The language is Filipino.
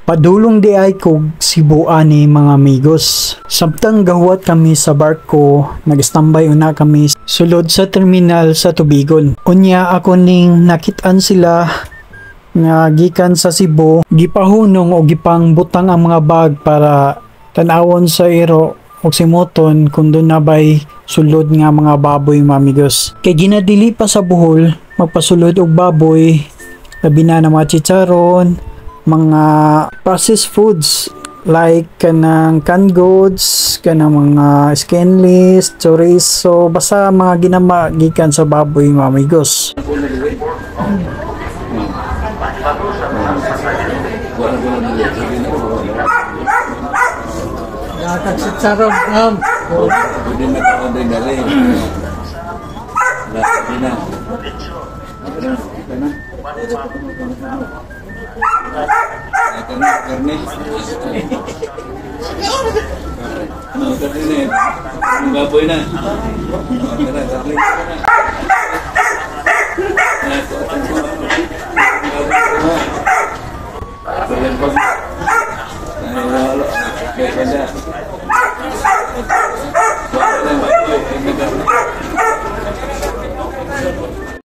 Padulong di ay kog Cebu ani mga amigos. Samtang gahuat kami sa barko, nag-standby una kami sulod sa terminal sa Tubigon. Unya ako ning nakitaan sila nga gikan sa Cebu, gipahunong o gipang butang ang mga bag para tanawon sa iro o simuton kung doon na ba'y sulod nga mga baboy mga amigos. Kay ginadili pa sa Bohol, magpasulod og baboy, labi na ng mga chicharon, mga processed foods like kanang canned goods, kanang mga skinless, chorizo, basta mga ginama gikan sa baboy mga amigos. Chicharon, Hindi na ako din dali. Hindi na. Ito na. Ito na, karne. Karne na. Ang baboy na. Karne na. Baboy na.